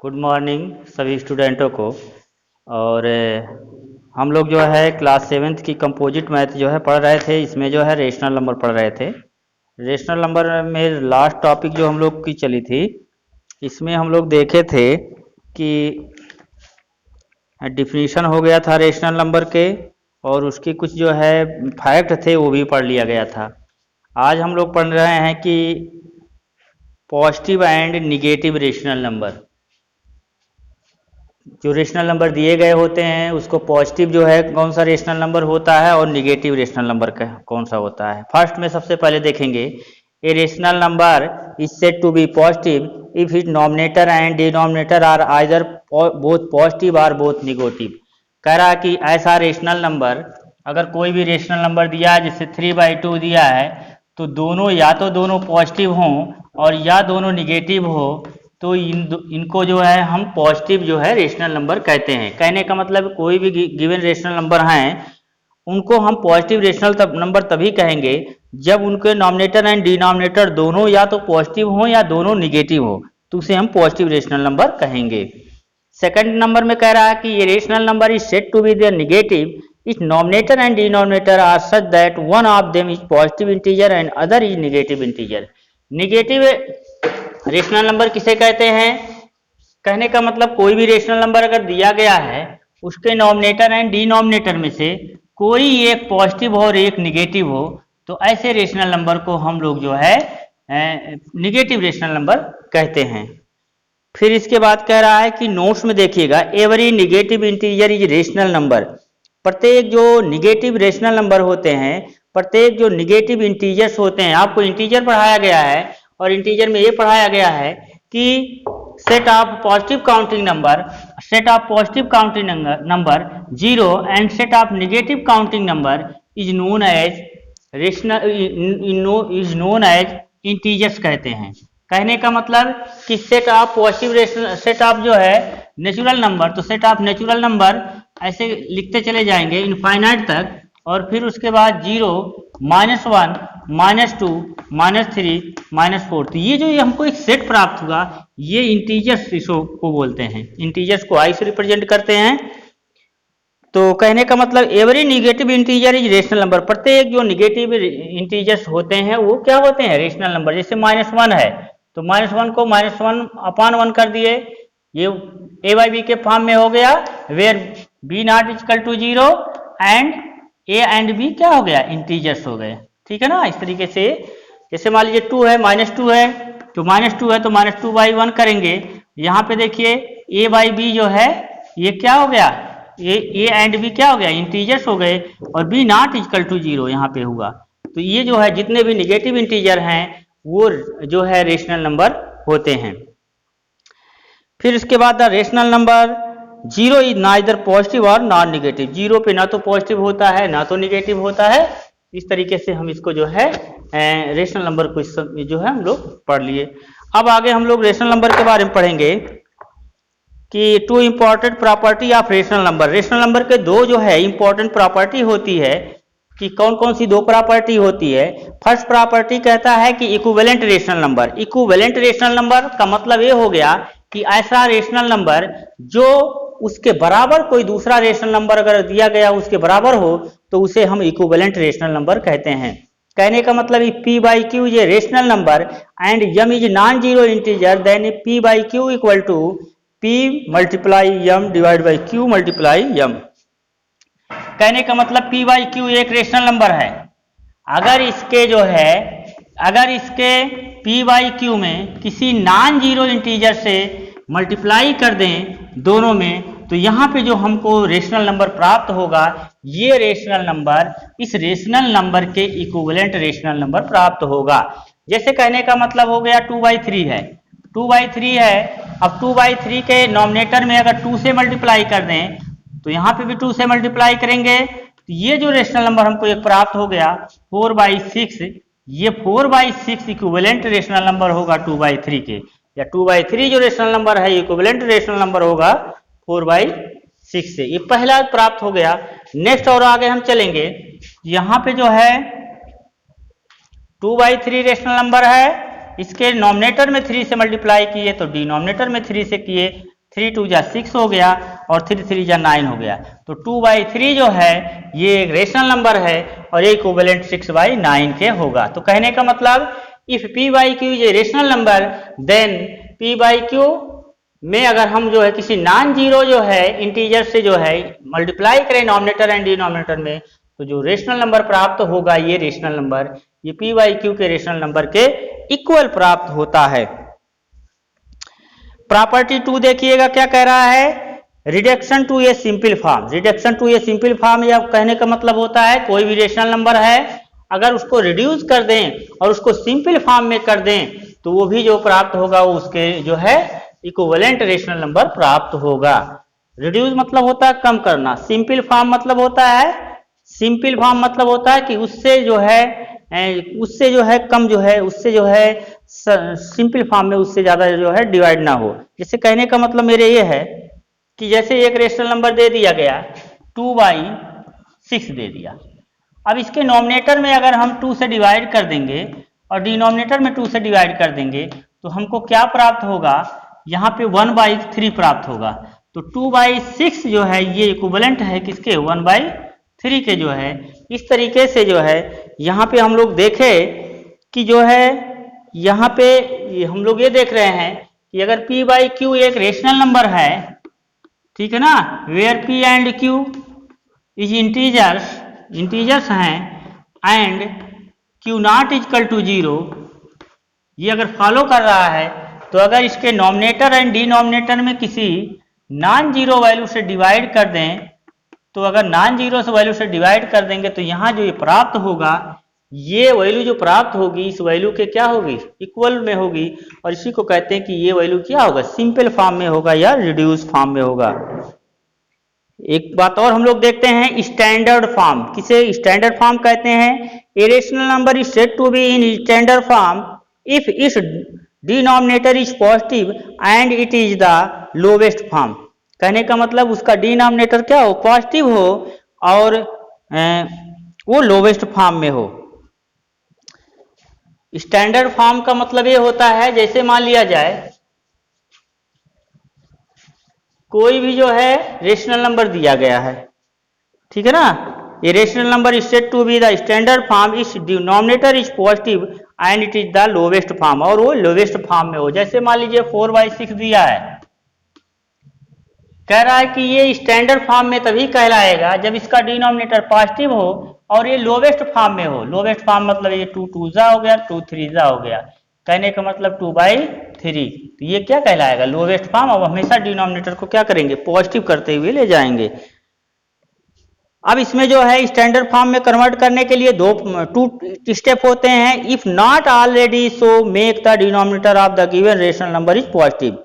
Good morning सभी स्टूडेंटों को। और हम लोग जो है क्लास 7th की कंपोजिट मैथ जो है पढ़ रहे थे। इसमें जो है रेशनल नंबर पढ़ रहे थे। रेशनल नंबर में लास्ट टॉपिक जो हम लोग की चली थी, इसमें हम लोग देखे थे कि डिफिनीशन हो गया था रेशनल नंबर के, और उसके कुछ जो है फैक्ट थे वो भी पढ़ लिया गया था। आज हम लोग पढ़ रहे हैं कि positive and negative rational number. जो रेशनल नंबर दिए गए होते हैं उसको पॉजिटिव जो है कौन सा रेशनल नंबर होता है और निगेटिव रेशनल नंबर कौन सा होता है। फर्स्ट में सबसे पहले देखेंगे, a rational number is said to be positive if it nominator and denominator are either both positive और बोथ निगेटिव। कह रहा है कि ऐसा रेशनल नंबर, अगर कोई भी रेशनल नंबर दिया है जैसे 3/2 दिया है, तो दोनों या तो दोनों पॉजिटिव हों और या दोनों निगेटिव हो, तो इनको जो है हम पॉजिटिव जो है रेशनल नंबर कहते हैं। कहने का मतलब कोई भी गिवन रेशनल नंबर हैं उनको हम पॉजिटिव रेशनल नंबर तभी कहेंगे जब उनके नॉमिनेटर एंड डिनोमिनेटर दोनों या तो पॉजिटिव हो या दोनों निगेटिव हो, तो उसे हम पॉजिटिव रेशनल नंबर कहेंगे। सेकंड नंबर में कह रहा है कि ये rational number is said to be the negative if nominator and denominator are such that one of them is positive integer and other is negative integer. Negative rational number किसे कहते हैं? कहने का मतलब कोई भी रेशनल नंबर अगर दिया गया है उसके नॉमिनेटर एंड डिनोमिनेटर में से कोई एक पॉजिटिव हो और एक निगेटिव हो, तो ऐसे रेशनल नंबर को हम लोग जो है निगेटिव रेशनल नंबर कहते हैं। फिर इसके बाद कह रहा है कि नोट्स में देखिएगा, every negative integer is rational number. प्रत्येक जो निगेटिव रेशनल नंबर होते हैं, प्रत्येक जो निगेटिव इंटीजर्स होते हैं, आपको इंटीजर पढ़ाया गया है और इंटीजर में ये पढ़ाया गया है कि set of positive counting number, set of positive counting number 0 and set of negative counting number is known as rational, is known as integers कहते हैं। कहने का मतलब कि set of positive rational, set of जो है नेचुरल नंबर, तो set of natural number ऐसे लिखते चले जाएंगे इनफाइनाइट तक, और फिर उसके बाद 0, -1, -2, -3, -4। तो ये जो हमको एक सेट प्राप्त हुआ, ये इंटीजर्स को बोलते हैं। इंटीजर्स को आई से रिप्रेजेंट करते हैं। तो कहने का मतलब every negative integer is rational number. प्रत्येक जो निगेटिव इंटीजर्स होते हैं वो क्या होते हैं? Rational number. जैसे -1 है तो -1 को -1/1 कर दिए, ये a/b के फॉर्म में हो गया, where b not = 0 and a and b क्या हो गया? इंटीजर्स हो गए। ठीक है ना। इस तरीके से जैसे मान लीजिए 2 है, -2 है, तो -2 है तो -2/1 करेंगे। यहाँ पे देखिए a/b जो है ये क्या हो गया? a एंड b क्या हो गया? इंटीजर्स हो गए, और b not = 0 यहाँ पे हुआ। तो ये जो है जितने भी निगेटिव इंटीजर हैं वो जो है रेशनल नंबर होते हैं। फिर इसके बाद rational number 0 is neither positive और नॉन निगेटिव। 0 पे ना तो पॉजिटिव होता है ना तो निगेटिव होता है। इस तरीके से हम इसको जो है रेशनल नंबर को जो है हम लोग पढ़ लिए। अब आगे हम लोग रेशनल नंबर के बारे में पढ़ेंगे कि 2 important property of rational number. Rational number के दो जो है इंपॉर्टेंट प्रॉपर्टी होती है, कि कौन कौन सी दो प्रॉपर्टी होती है। फर्स्ट प्रॉपर्टी कहता है कि equivalent rational number. Equivalent rational number का मतलब ये हो गया कि ऐसा रेशनल नंबर जो उसके बराबर कोई दूसरा रेशनल नंबर अगर दिया गया उसके बराबर हो तो उसे हम इक्विवेलेंट रेशनल नंबर कहते हैं। कहने का मतलब p/q is a rational number and m is non zero integer, then p/q equal to p × m divide by q × m। कहने का मतलब p/q एक रेशनल नंबर है। अगर इसके जो है, अगर इसके p/q में किसी नॉन जीरो इंटीजर से मल्टीप्लाई कर दें दोनों में, तो यहाँ पे जो हमको रेशनल नंबर प्राप्त होगा, ये रेशनल नंबर इस रेशनल नंबर के इक्विवेलेंट रेशनल नंबर प्राप्त होगा। जैसे कहने का मतलब हो गया 2/3 है, 2/3 है। अब 2/3 के नॉमिनेटर में अगर 2 से मल्टीप्लाई कर दें तो यहाँ पे भी 2 से मल्टीप्लाई करेंगे, तो ये जो रेशनल नंबर हमको एक प्राप्त हो गया 4/6, ये 4/6 इक्विवेलेंट रेशनल नंबर होगा 2/3 के, या 2/3 जो रेशनल नंबर है इक्विवेलेंट रेशनल नंबर होगा 4/6 से। ये पहला प्राप्त हो गया। नेक्स्ट और आगे हम चलेंगे, यहाँ पे जो है 2/3 रेशनल नंबर है इसके नॉमिनेटर में 3 से मल्टीप्लाई किए तो डिनोमिनेटर में 3 से किए, 3 2 जा 6 हो गया और 3 3 जा 9 हो गया। तो 2/3 जो है ये एक रेशनल नंबर है और ये इक्विवेलेंट 6/9 के होगा। तो कहने का मतलब if p/q is a rational number then p/q में अगर हम जो है किसी नॉन जीरो जो है इंटीजर से जो है मल्टीप्लाई करें नॉमिनेटर एंड डिनोमिनेटर में, तो जो रेशनल नंबर प्राप्त होगा ये रेशनल नंबर ये p/q के रेशनल नंबर के इक्वल प्राप्त होता है। प्रॉपर्टी 2 देखिएगा क्या कह रहा है, reduction to a simple form. Reduction to a simple form या कहने का मतलब होता है कोई भी रेशनल नंबर है अगर उसको रिड्यूस कर दें और उसको सिंपल फॉर्म में कर दें तो वो भी जो प्राप्त होगा वो उसके जो है इक्विवेलेंट रेशनल नंबर प्राप्त होगा। रिड्यूस मतलब होता है कम करना, सिंपल फॉर्म मतलब होता है कि उससे जो है कम जो है उससे जो है सिंपल फॉर्म में उससे ज्यादा जो है डिवाइड ना हो। जैसे कहने का मतलब मेरे ये है कि जैसे एक रेशनल नंबर दे दिया गया 2/6 दे दिया, अब इसके नॉमिनेटर में अगर हम 2 से डिवाइड कर देंगे और डिनोमिनेटर में 2 से डिवाइड कर देंगे तो हमको क्या प्राप्त होगा, यहाँ पे 1/3 प्राप्त होगा। तो 2/6 जो है ये इक्विवेलेंट है किसके 1/3 के जो है। इस तरीके से जो है यहाँ पे हम लोग देखें कि जो है यहाँ पे हम लोग ये देख रहे हैं कि अगर p/q एक रेशनल नंबर है, ठीक है ना, where p and q is integers हैं and q not equal to 0, ये अगर फॉलो कर रहा है तो अगर इसके नॉमिनेटर एंड डिनोमिनेटर में किसी नॉन जीरो वैल्यू से डिवाइड कर दें तो अगर नॉन जीरो से वैल्यू से डिवाइड कर देंगे तो यहाँ जो ये प्राप्त होगा ये वैल्यू जो प्राप्त होगी इस वैल्यू के क्या होगी इक्वल में होगी और इसी को कहते हैं कि ये वैल्यू क्या होगा सिंपल फॉर्म में होगा या रिड्यूस फॉर्म में होगा। एक बात और हम लोग देखते हैं स्टैंडर्ड फॉर्म। किसे स्टैंडर्ड फॉर्म कहते हैं, a rational number is said to be in standard form if its denominator is positive and it is the lowest form. कहने का मतलब उसका डिनोमिनेटर क्या हो पॉजिटिव हो और वो लोवेस्ट फॉर्म में हो। स्टैंडर्ड फॉर्म का मतलब ये होता है जैसे मान लिया जाए कोई भी जो है रेशनल नंबर दिया गया है, ठीक है ना, ये rational number is said to be the standard form is denominator is positive and it is the lowest form और वो लोवेस्ट फॉर्म में हो। जैसे मान लीजिए 4/6 दिया है, कह रहा है कि ये स्टैंडर्ड फॉर्म में तभी कहलाएगा जब इसका डिनोमिनेटर पॉजिटिव हो और ये लोवेस्ट फॉर्म में हो। लोवेस्ट फॉर्म मतलब ये 2 2 जा हो गया 2 3 जा हो गया, कहने का मतलब 2/3, तो ये क्या कहलाएगा लोवेस्ट फॉर्म। अब हमेशा डिनोमिनेटर को क्या करेंगे पॉजिटिव करते हुए ले जाएंगे। अब इसमें जो है स्टैंडर्ड फॉर्म में कन्वर्ट करने के लिए 2 स्टेप होते हैं। If not already so make the denominator of the given rational number is positive.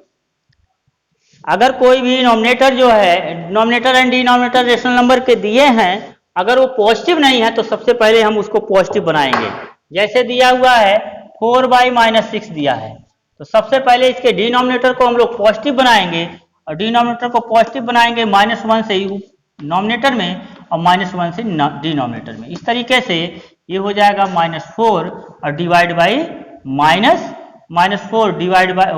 अगर कोई भी नॉमिनेटर जो है nominator and denominator rational number के दिए हैं अगर वो पॉजिटिव नहीं है तो सबसे पहले हम उसको पॉजिटिव बनाएंगे। जैसे दिया हुआ है 4/-6 दिया है तो सबसे पहले इसके डिनोमिनेटर को हम लोग पॉजिटिव बनाएंगे और डिनोमिनेटर को पॉजिटिव बनाएंगे -1 से नॉमिनेटर में और -1 से डिनोमिनेटर में। इस तरीके से ये हो जाएगा -4 और डिवाइड बाई -4 डिवाइड बाई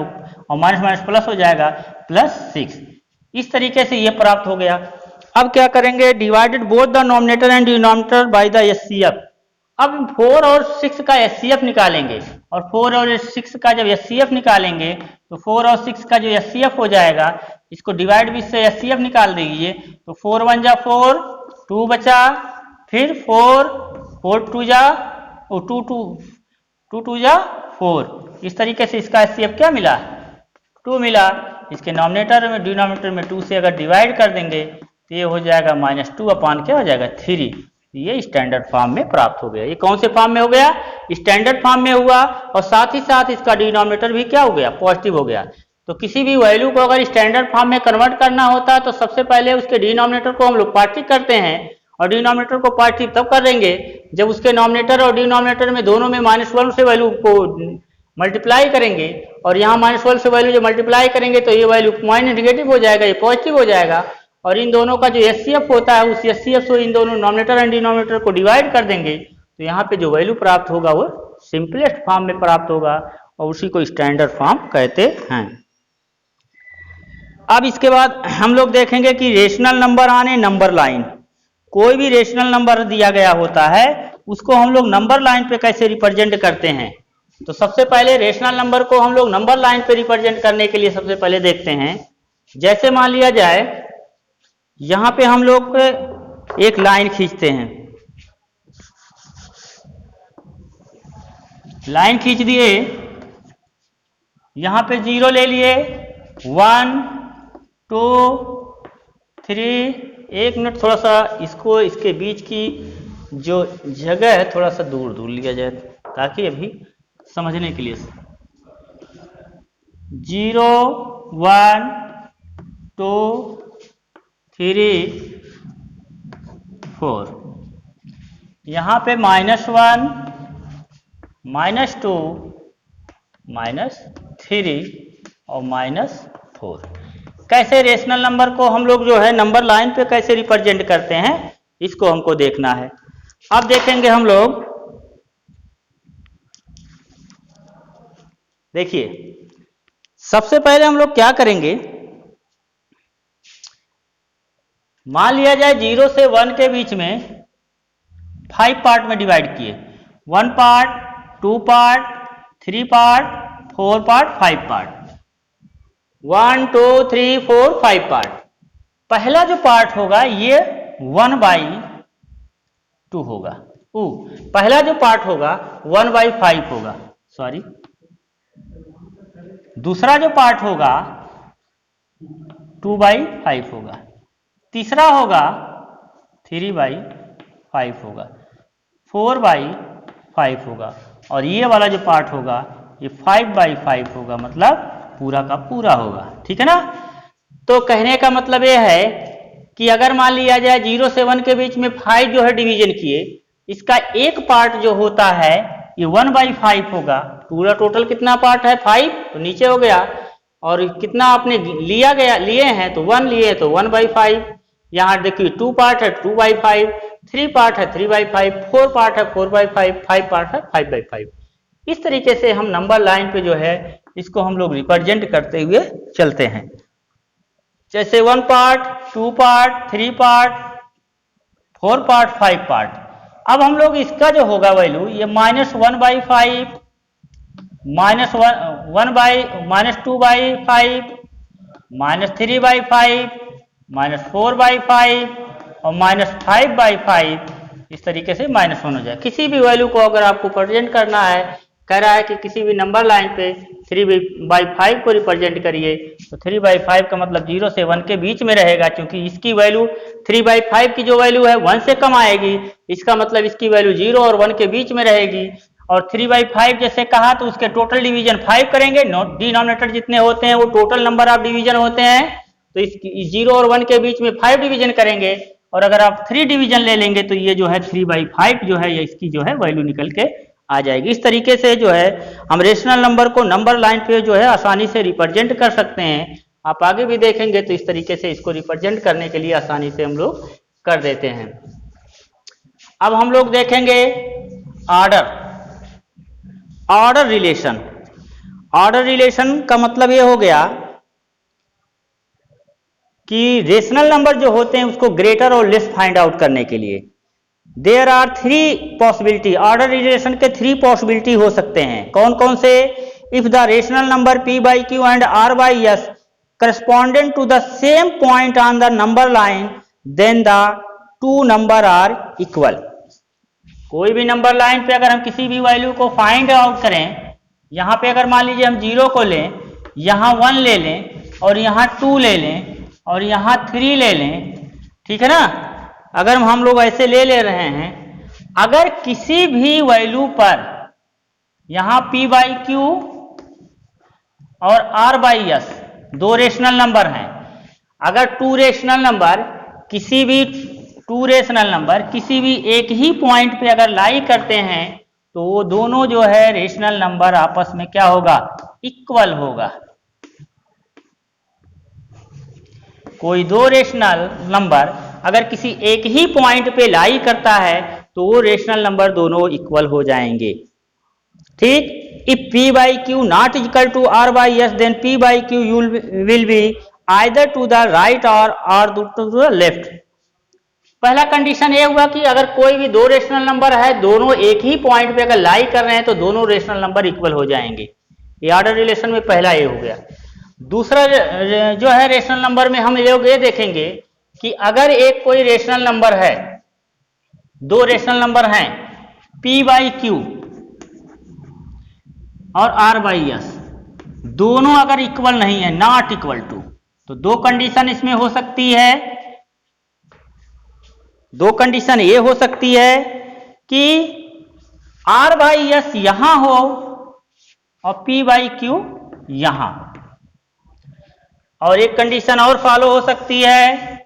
और माइनस प्लस हो जाएगा +6। इस तरीके से ये प्राप्त हो गया। अब क्या करेंगे divided both the nominator and denominator by the HCF. अब 4 और 6 का एचसीएफ निकालेंगे और 4 और 6 का जब एचसीएफ निकालेंगे तो 4 और 6 का जो एचसीएफ हो जाएगा इसको डिवाइड भी से एचसीएफ निकाल दीजिए तो 4 1 जा 4 2 बचा फिर 4 2 जा 2 जा 4। इस तरीके से इसका एचसीएफ क्या मिला 2 मिला। इसके नॉमिनेटर में डिनोमिनेटर में 2 से अगर डिवाइड कर देंगे तो ये हो जाएगा -2 अपान क्या हो जाएगा 3। ये स्टैंडर्ड फॉर्म में प्राप्त हो गया। ये कौन से फॉर्म में हो गया स्टैंडर्ड फॉर्म में हुआ और साथ ही साथ इसका डिनोमिनेटर भी क्या हो गया पॉजिटिव हो गया। तो किसी भी वैल्यू को अगर स्टैंडर्ड फॉर्म में कन्वर्ट करना होता है तो सबसे पहले उसके डिनोमिनेटर को हम लोग पॉजिटिव करते हैं और डिनोमिनेटर को पॉजिटिव तब करेंगे जब उसके नॉमिनेटर और डिनोमिनेटर में दोनों में -1 से वैल्यू को मल्टीप्लाई करेंगे और यहाँ -1 से वैल्यू जब मल्टीप्लाई करेंगे तो ये वैल्यू नेगेटिव हो जाएगा ये पॉजिटिव हो जाएगा और इन दोनों का जो एचसीएफ होता है उस एचसीएफ से इन दोनों नॉमिनेटर एंड डिनोमिनेटर को डिवाइड कर देंगे तो यहाँ पे जो वैल्यू प्राप्त होगा वो सिंपलेस्ट फॉर्म में प्राप्त होगा और उसी को स्टैंडर्ड फॉर्म कहते हैं। अब इसके बाद हम लोग देखेंगे कि रेशनल नंबर आने नंबर लाइन। कोई भी रेशनल नंबर दिया गया होता है उसको हम लोग नंबर लाइन पे कैसे रिप्रेजेंट करते हैं। तो सबसे पहले रेशनल नंबर को हम लोग नंबर लाइन पे रिप्रेजेंट करने के लिए सबसे पहले देखते हैं। जैसे मान लिया जाए यहां पे हम लोग एक लाइन खींचते हैं, लाइन खींच दिए, यहां पे 0 ले लिए, 1 2 3। एक मिनट थोड़ा सा इसको इसके बीच की जो जगह है थोड़ा सा दूर दूर लिया जाए ताकि अभी समझने के लिए। 0 1 2 3 4। यहां पे -1 -2 -3 और -4। कैसे रेशनल नंबर को हम लोग जो है नंबर लाइन पे कैसे रिप्रेजेंट करते हैं इसको हमको देखना है। अब देखेंगे हम लोग, देखिए सबसे पहले हम लोग क्या करेंगे, मान लिया जाए 0 से 1 के बीच में 5 पार्ट में डिवाइड किए, 1 part, 2 part, 3 part, 4 part, 5 part, 1 2 3 4 5 part. पहला जो पार्ट होगा ये 1/2 होगा। पहला जो पार्ट होगा 1/5 होगा, सॉरी। दूसरा जो पार्ट होगा 2/5 होगा, तीसरा होगा 3/5 होगा, 4/5 होगा और ये वाला जो पार्ट होगा ये 5/5 होगा, मतलब पूरा का पूरा होगा। ठीक है ना। तो कहने का मतलब ये है कि अगर मान लिया जाए 0 से 1 के बीच में 5 जो है डिवीजन किए, इसका एक पार्ट जो होता है ये 1/5 होगा। पूरा टोटल कितना पार्ट है 5, तो नीचे हो गया। और कितना आपने लिए हैं तो 1 लिए तो 1/5। यहाँ देखिए 2 पार्ट है 2/5, 3 पार्ट है 3/5, 4 पार्ट है 4/5, 5 पार्ट है 5/5। इस तरीके से हम नंबर लाइन पे जो है इसको हम लोग रिप्रेजेंट करते हुए चलते हैं। जैसे 1 part, 2 part, 3 part, 4 part, 5 part. अब हम लोग इसका जो होगा वैल्यू ये -1/5, -2/5 -3/5 -4/5 और -5/5, इस तरीके से -1 हो जाए। किसी भी वैल्यू को अगर आपको प्रेजेंट करना है, कह रहा है कि किसी भी नंबर लाइन पे 3/5 को रिप्रेजेंट करिए, तो 3/5 का मतलब 0 से 1 के बीच में रहेगा, क्योंकि इसकी वैल्यू 3/5 की जो वैल्यू है 1 से कम आएगी, इसका मतलब इसकी वैल्यू 0 और 1 के बीच में रहेगी। और 3/5 जैसे कहा तो उसके टोटल डिवीजन 5 करेंगे, डिनोमिनेटर जितने होते हैं वो टोटल नंबर ऑफ डिवीजन होते हैं, तो इस 0 और 1 के बीच में 5 डिवीजन करेंगे। और अगर आप 3 डिवीजन ले लेंगे तो ये जो है 3/5 जो है ये इसकी जो है वैल्यू निकल के आ जाएगी। इस तरीके से जो है हम रेशनल नंबर को नंबर लाइन पे जो है आसानी से रिप्रेजेंट कर सकते हैं। आप आगे भी देखेंगे तो इस तरीके से इसको रिप्रेजेंट करने के लिए आसानी से हम लोग कर देते हैं। अब हम लोग देखेंगे ऑर्डर रिलेशन। ऑर्डर रिलेशन का मतलब ये हो गया कि रेशनल नंबर जो होते हैं उसको ग्रेटर और लेस फाइंड आउट करने के लिए there are 3 possibility. Order relation के 3 पॉसिबिलिटी हो सकते हैं। कौन कौन से? If the rational number p/q and r/s corresponding to the same point on the number line then the two number are equal। कोई भी नंबर लाइन पे अगर हम किसी भी वैल्यू को फाइंड आउट करें, यहां पे अगर मान लीजिए हम 0 को लें, यहां 1 ले लें और यहां 2 ले लें और यहां 3 ले लें, ठीक है ना। अगर हम लोग ऐसे ले रहे हैं, अगर किसी भी वैल्यू पर यहां p/q और r/s 2 रेशनल नंबर हैं, अगर 2 रेशनल नंबर किसी भी एक ही पॉइंट पे अगर लाई करते हैं तो वो दोनों जो है रेशनल नंबर आपस में क्या होगा? इक्वल होगा। कोई 2 रेशनल नंबर अगर किसी एक ही पॉइंट पे लाई करता है तो वो रेशनल नंबर दोनों इक्वल हो जाएंगे। ठीक, if p by q not equal to r by s, then p by q will be either to the right or to the left. पहला कंडीशन ये हुआ कि अगर कोई भी दो रेशनल नंबर है, दोनों एक ही पॉइंट पे अगर लाई कर रहे हैं तो दोनों रेशनल नंबर इक्वल हो जाएंगे। ये ऑर्डर रिलेशन में पहला ये हो गया। दूसरा जो है रेशनल नंबर में हम लोग ये देखेंगे कि अगर एक कोई रेशनल नंबर है, दो रेशनल नंबर हैं p बाई क्यू और r बाई एस, दोनों अगर इक्वल नहीं है, नॉट इक्वल टू, तो दो कंडीशन इसमें हो सकती है। दो कंडीशन ये हो सकती है कि r बाई एस यहां हो और p बाई क्यू यहां। और एक कंडीशन और फॉलो हो सकती है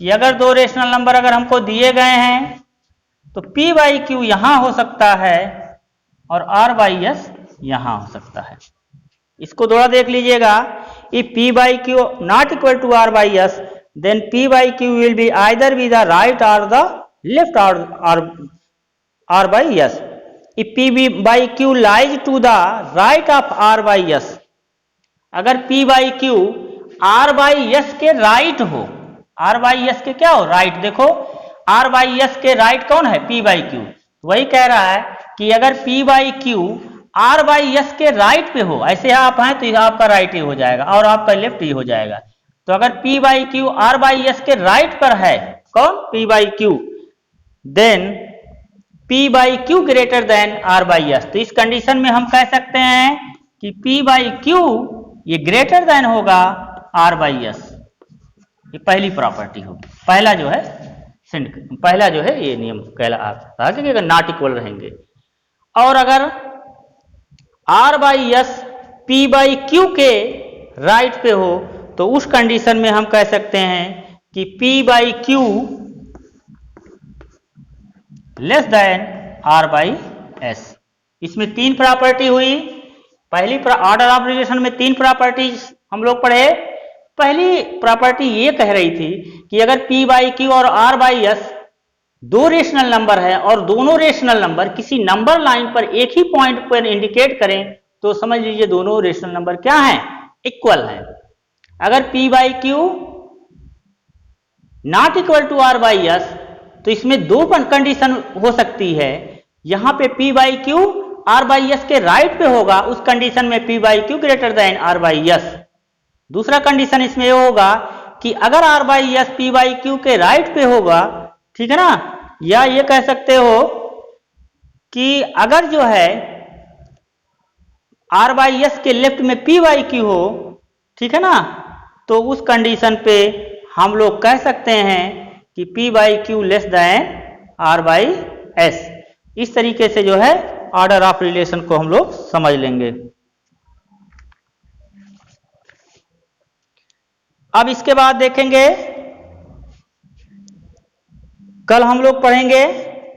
कि अगर दो रेशनल नंबर अगर हमको दिए गए हैं तो p बाई क्यू यहां हो सकता है और r बाई एस यहां हो सकता है। इसको थोड़ा देख लीजिएगा, if p by q not equal to r by s, then p by q will be either be the right or the left or r by s. If p by q lies to the right of r by s, अगर p by q r by s के right हो, r by s के क्या हो, right. देखो r by s के right कौन है, p by q। वही कह रहा है कि अगर p by q r by s के राइट पे हो, ऐसे आप हैं तो आपका राइट ही हो जाएगा और आपका लेफ्ट ही हो जाएगा। तो अगर p by q r by s के राइट पर है, कौन, p by q, then p by q greater than r by s. तो इस कंडीशन में हम कह सकते हैं कि p बाई क्यू ये ग्रेटर देन होगा r बाई एस। ये पहली प्रॉपर्टी होगी, पहला जो है पहला जो है ये नियम कहलाता है कि अगर नॉट इक्वल रहेंगे। और अगर r by S p by Q के राइट पे हो तो उस कंडीशन में हम कह सकते हैं कि p by Q less than r by S. इसमें तीन प्रॉपर्टी हुई। पहली ऑर्डर ऑफ रिलेशन में तीन प्रॉपर्टीज हम लोग पढ़े। पहली प्रॉपर्टी ये कह रही थी कि अगर p बाई क्यू और r बाई एस दो रेशनल नंबर है और दोनों रेशनल नंबर किसी नंबर लाइन पर एक ही पॉइंट पर इंडिकेट करें तो समझ लीजिए दोनों रेशनल नंबर क्या हैं, इक्वल है। अगर p by q not equal to r by s तो इसमें दो कंडीशन हो सकती है। यहां पे p by q r by s के राइट पे होगा, उस कंडीशन में p by q greater than r by S. दूसरा कंडीशन इसमें ये होगा कि अगर r by S p by Q के राइट पे होगा, ठीक है ना, या ये कह सकते हो कि अगर जो है r बाई एस के लेफ्ट में p बाई क्यू हो, ठीक है ना, तो उस कंडीशन पे हम लोग कह सकते हैं कि p by Q less than r by S. इस तरीके से जो है ऑर्डर ऑफ रिलेशन को हम लोग समझ लेंगे। अब इसके बाद देखेंगे, कल हम लोग पढ़ेंगे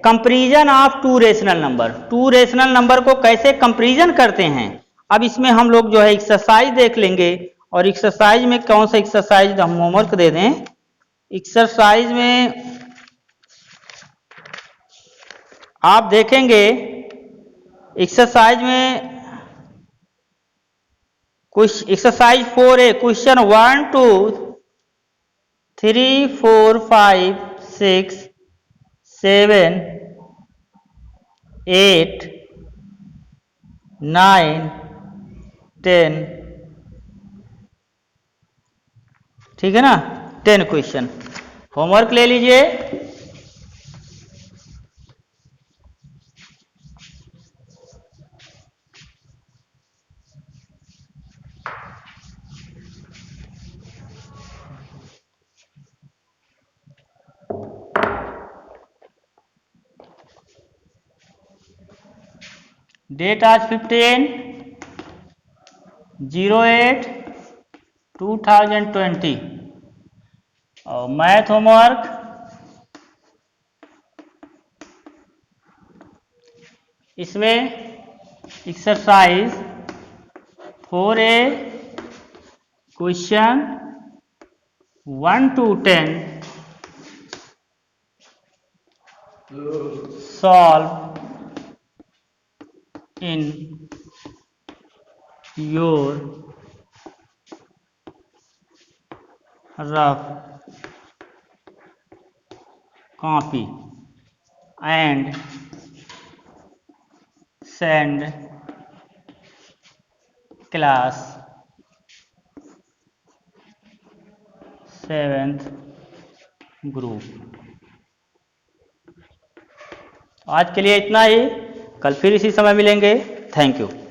comparison of two rational number. Two rational number को कैसे कंपैरिजन करते हैं। अब इसमें हम लोग जो है एक्सरसाइज देख लेंगे और एक्सरसाइज में कौन सा एक्सरसाइज हम होमवर्क दे दें। एक्सरसाइज में आप देखेंगे, एक्सरसाइज में कुछ एक्सरसाइज 4A क्वेश्चन 1 2 3 4 5 6 7 8 9 10, ठीक है ना, 10 क्वेश्चन होमवर्क ले लीजिए। डेट आज 15/08/2020 और मैथ होमवर्क इसमें exercise 4A question 1 to 10 solve in your rough copy and send class 7th group. आज के लिए इतना ही, कल फिर इसी समय मिलेंगे। Thank you.